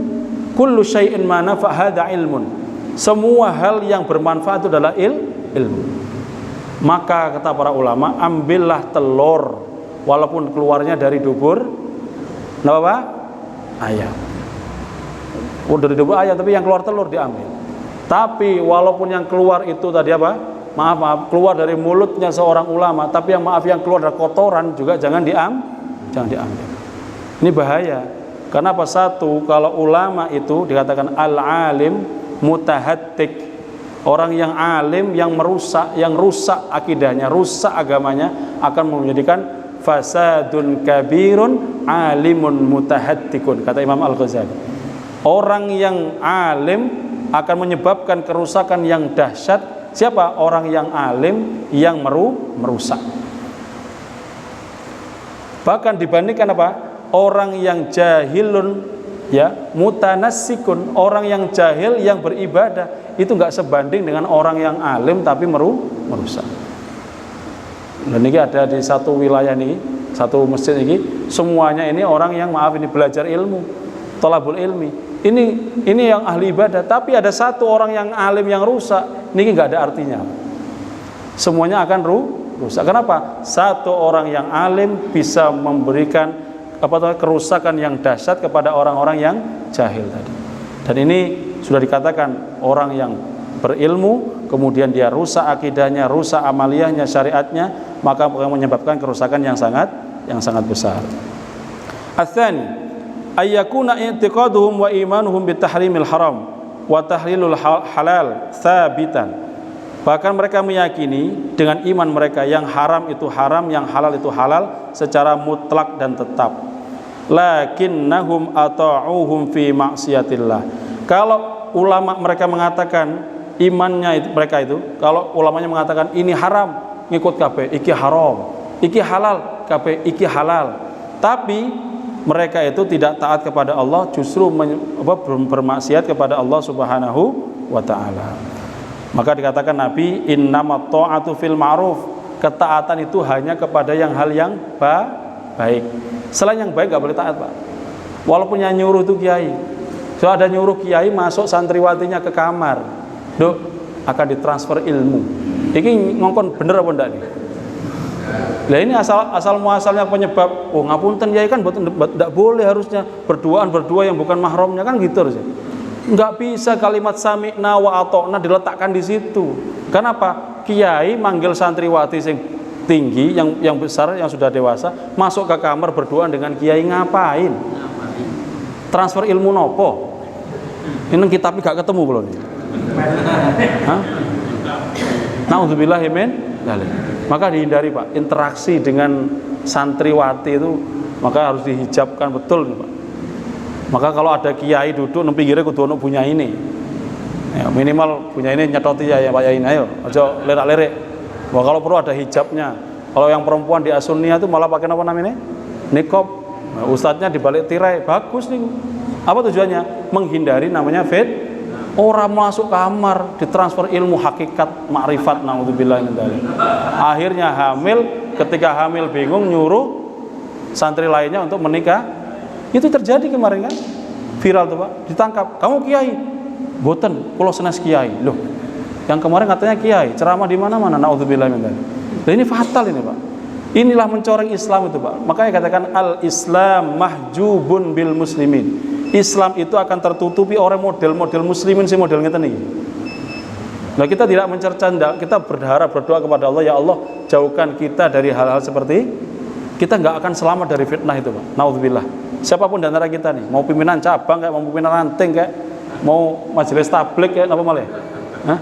Kullu syai'in ma nafa' hadza ilmun. Semua hal yang bermanfaat itu adalah ilmu. Maka kata para ulama, ambillah telur walaupun keluarnya dari dubur apa? Ayam. Dari dubur ayam, tapi yang keluar telur diambil. Tapi walaupun yang keluar itu tadi apa? Maaf, keluar dari mulutnya seorang ulama, tapi yang keluar dari kotoran juga jangan diambil. Ini bahaya. Kenapa? Satu, kalau ulama itu dikatakan al-alim mutahattik, orang yang alim yang rusak akidahnya, rusak agamanya, akan menjadikan fasadun kabirun alimun mutahattikun, kata Imam Al-Ghazali. Orang yang alim akan menyebabkan kerusakan yang dahsyat. Siapa? Orang yang alim yang merusak. Bahkan dibandingkan apa? Orang yang jahilun, ya, mutanassikun, orang yang jahil yang beribadah, itu enggak sebanding dengan orang yang alim tapi merusak. Dan ini ada di satu wilayah ini, satu masjid ini, semuanya ini orang yang belajar ilmu, thalabul ilmi. Ini yang ahli ibadah, tapi ada satu orang yang alim yang rusak, ini enggak ada artinya. Semuanya akan rusak. Kenapa? Satu orang yang alim bisa memberikan kerusakan yang dahsyat kepada orang-orang yang jahil tadi. Dan ini sudah dikatakan, orang yang berilmu kemudian dia rusak akidahnya, rusak amaliyahnya, syariatnya, maka menyebabkan kerusakan yang sangat besar. Ats-tsani ayyakuna i'tiqaduhum wa imanuhum bitahrimil haram wa tahlilul halal tsabitan. Bahkan mereka meyakini dengan iman mereka yang haram itu haram, yang halal itu halal secara mutlak dan tetap. Lakinnahum ata'uhum fi ma'siyatillah. Kalau ulama mereka mengatakan imannya mereka itu, kalau ulamanya mengatakan ini haram, ngikut kabeh, iki haram, iki halal, kabeh iki halal. Tapi mereka itu tidak taat kepada Allah, justru bermaksiat kepada Allah Subhanahu wa taala. Maka dikatakan Nabi, innamat ta'atu fil ma'ruf, ketaatan itu hanya kepada hal yang baik. Selain yang baik gak boleh taat, Pak. Walaupun yang nyuruh itu kiai. So ada nyuruh kiai masuk santriwatinya ke kamar, Duk, akan ditransfer ilmu. Ini ngongkon bener apa enggak nih? Lah ini asal muasalnya penyebab, oh ngapunten Yai kan tidak boleh harusnya berduaan berdua yang bukan mahramnya kan gitu harusnya. Enggak bisa kalimat sami'na wa ata'na diletakkan di situ. Kenapa? Kiai manggil santriwati sing tinggi yang besar yang sudah dewasa masuk ke kamar berduaan dengan kiai ngapain? Transfer ilmu nopo? Ini kitab gak ketemu belum nih? Hah? Nauzubillahi min dzalik. Maka dihindari Pak, interaksi dengan santriwati itu maka harus dihijabkan betul nih, Pak. Maka kalau ada kiai duduk nang pinggire kudu ono punya ini. Ya, minimal punya ini nyetoti ya Pak Yai, ayo aja lerak-lerik. Wah, kalau perlu ada hijabnya. Kalau yang perempuan di As-Sunniyah itu malah pakai apa namanya? Niqab. Nah, ustadznya dibalik tirai, bagus nih. Apa tujuannya? Menghindari namanya orang masuk kamar ditransfer ilmu hakikat makrifat, naudzubillah min dzalik. Akhirnya hamil, ketika hamil bingung nyuruh santri lainnya untuk menikah. Itu terjadi kemarin kan? Viral tuh Pak, ditangkap. Kamu kiai? Boten, kula senes kiai. Loh, yang kemarin katanya kiai, ceramah di mana-mana, naudzubillah min dzalik. Nah, ini fatal ini Pak. Inilah mencoreng Islam itu Pak. Makanya katakan al-Islam mahjubun bil muslimin. Islam itu akan tertutupi oleh model-model muslimin si model ngeten iki. Nah, kita tidak mencerca, kita berharap berdoa kepada Allah, ya Allah, jauhkan kita dari hal-hal seperti kita nggak akan selamat dari fitnah itu, Pak. Naudzubillah. Siapapun di antara kita nih, mau pimpinan cabang kayak, mau pimpinan ranting kayak, mau majelis tablik kayak apa malah? Hah?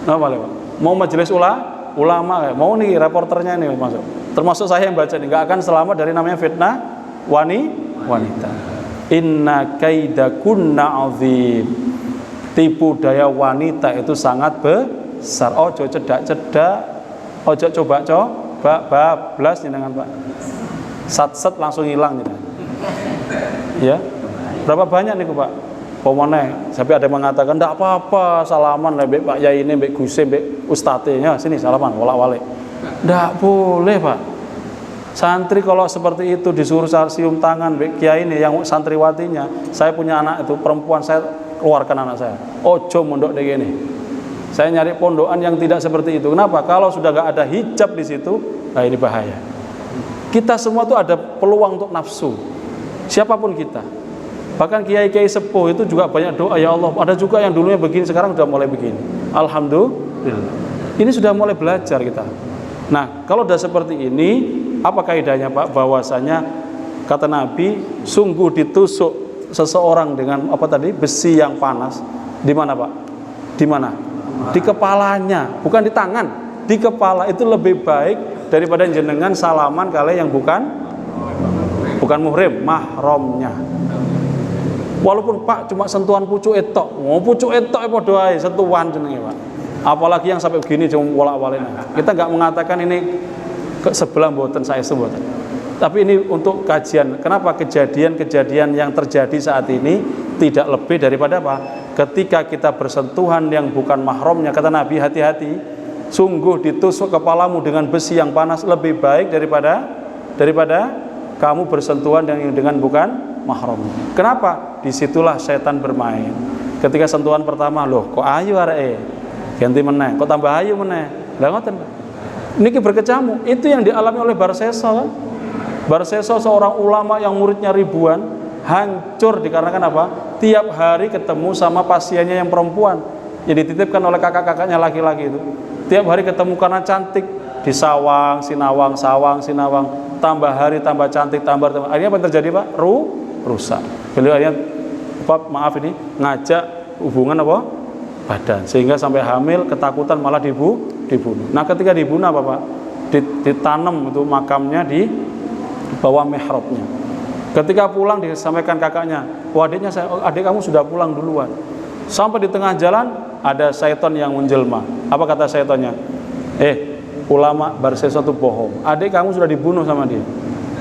Apa malah, Pak? Mau majelis ulama kayak, mau nih reporternya nih masuk. Termasuk saya yang baca nih, nggak akan selamat dari namanya fitnah wanita. Inna kaidakunna azim. Tipu daya wanita itu sangat besar. Ojo cedak-cedak, ojo coba-coba bablas jenengan Pak. Sat-set langsung hilang jenengan. Ya. Berapa banyak nih Pak? Pomone, sampai ada yang mengatakan ndak apa-apa salaman mbek Pak Yai ini, mbek Guse, mbek ustadznya, sini salaman wolak-walik. Ndak boleh Pak. Santri kalau seperti itu disuruh cium tangan kiai ini yang santriwatinya, saya punya anak itu perempuan, saya keluarkan anak saya. Ojo mondok dek ini. Saya nyari pondokan yang tidak seperti itu. Kenapa? Kalau sudah gak ada hijab di situ, nah ini bahaya. Kita semua tuh ada peluang untuk nafsu. Siapapun kita. Bahkan kiai-kiai sepuh itu juga banyak doa, ya Allah. Ada juga yang dulunya begini, sekarang sudah mulai begini. Alhamdulillah. Ini sudah mulai belajar kita. Nah, kalau sudah seperti ini, apa kaidahnya Pak? Bahwasanya kata Nabi, sungguh ditusuk seseorang dengan apa tadi? Besi yang panas. Di mana Pak? Di mana? Di kepalanya, bukan di tangan. Di kepala itu lebih baik daripada jenengan salaman kalian yang bukan muhrim, mahramnya. Walaupun Pak cuma sentuhan pucuk etok, pucuk etok padha ae sentuhan jenenge Pak. Apalagi yang sampai begini cuma wolak-walik. Kita nggak mengatakan ini ke sebelah mboten saya sebutan. Tapi ini untuk kajian. Kenapa kejadian-kejadian yang terjadi saat ini tidak lebih daripada apa? Ketika kita bersentuhan yang bukan mahramnya, kata Nabi, hati-hati. Sungguh ditusuk kepalamu dengan besi yang panas lebih baik daripada kamu bersentuhan dengan bukan mahram. Kenapa? Disitulah setan bermain. Ketika sentuhan pertama, loh kok ayu areke, ganti meneh, kok tambah ayu meneh. Lah ngoten. Niki berkecamuk. Itu yang dialami oleh Barseso kan? Barseso seorang ulama yang muridnya ribuan, hancur dikarenakan apa? Tiap hari ketemu sama pasiennya yang perempuan yang dititipkan oleh kakak-kakaknya laki-laki itu. Tiap hari ketemu karena cantik, disawang, sinawang, sawang, sinawang, tambah hari tambah cantik, tambah. Akhirnya apa yang terjadi Pak? Rusak. Beliau akhirnya maaf ini ngajak hubungan apa? Badan, sehingga sampai hamil, ketakutan malah dibunuh. Nah, ketika dibunuh apa Pak? Ditanam itu makamnya di bawah mihrabnya. Ketika pulang disampaikan kakaknya, adik kamu sudah pulang duluan. Sampai di tengah jalan ada syaitan yang menjelma. Apa kata syaitannya? Ulama Barseso itu bohong. Adik kamu sudah dibunuh sama dia.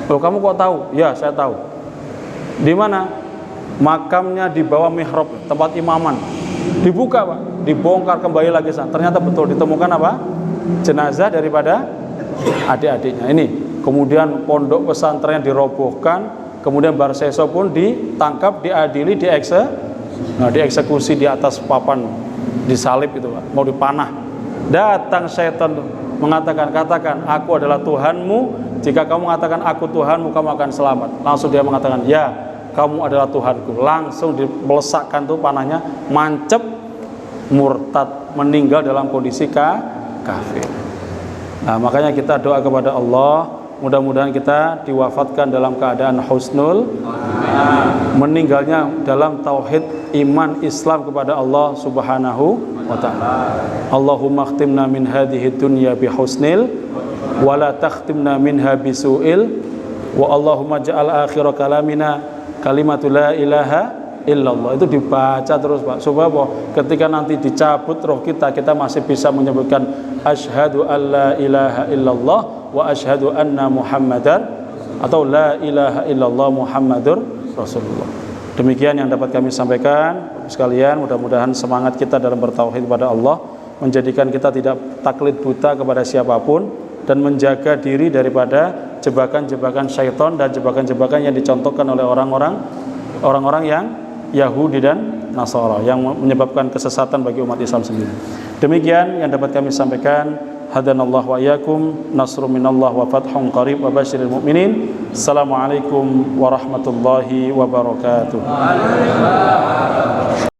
Loh, kamu kok tahu? Ya, saya tahu. Di mana? Makamnya di bawah mihrab, tempat imaman. Dibuka Pak, dibongkar kembali lagi sana. Ternyata betul ditemukan apa? Jenazah daripada adik-adiknya. Ini kemudian pondok pesantren dirobohkan, kemudian Barseso pun ditangkap, diadili, dieksekusi di atas papan disalib itu Pak, mau dipanah. Datang setan tuh, mengatakan, katakan aku adalah Tuhanmu. Jika kamu mengatakan aku Tuhanmu, kamu akan selamat. Langsung dia mengatakan, ya kamu adalah Tuhanku. Langsung dilesakkan tuh panahnya, mancep, murtad, meninggal dalam kondisi kafir. Nah, makanya kita doa kepada Allah, mudah-mudahan kita diwafatkan dalam keadaan husnul, meninggalnya dalam tauhid iman Islam kepada Allah Subhanahu wa ta'ala. Allahumma khtimna min hadhihi dunya bihusnil wa la takhtimna minha bisu'il, wa Allahumma ja'al akhira kalamina kalimatu la ilaha illallah. Itu dibaca terus, Pak, supaya apa? Ketika nanti dicabut roh kita, kita masih bisa menyebutkan asyhadu alla ilaha illallah wa asyhadu anna muhammadan, atau la ilaha illallah muhammadur rasulullah. Demikian yang dapat kami sampaikan sekalian. Mudah-mudahan semangat kita dalam bertauhid kepada Allah menjadikan kita tidak taklid buta kepada siapapun, dan menjaga diri daripada jebakan-jebakan syaitan dan jebakan-jebakan yang dicontohkan oleh orang-orang yang Yahudi dan Nasara, yang menyebabkan kesesatan bagi umat Islam sendiri. Demikian yang dapat kami sampaikan. Hadanallahu wa iyyakum, nasrun minallah wa fathun qarib wa basyiril mu'minin. Assalamualaikum warahmatullahi wabarakatuh.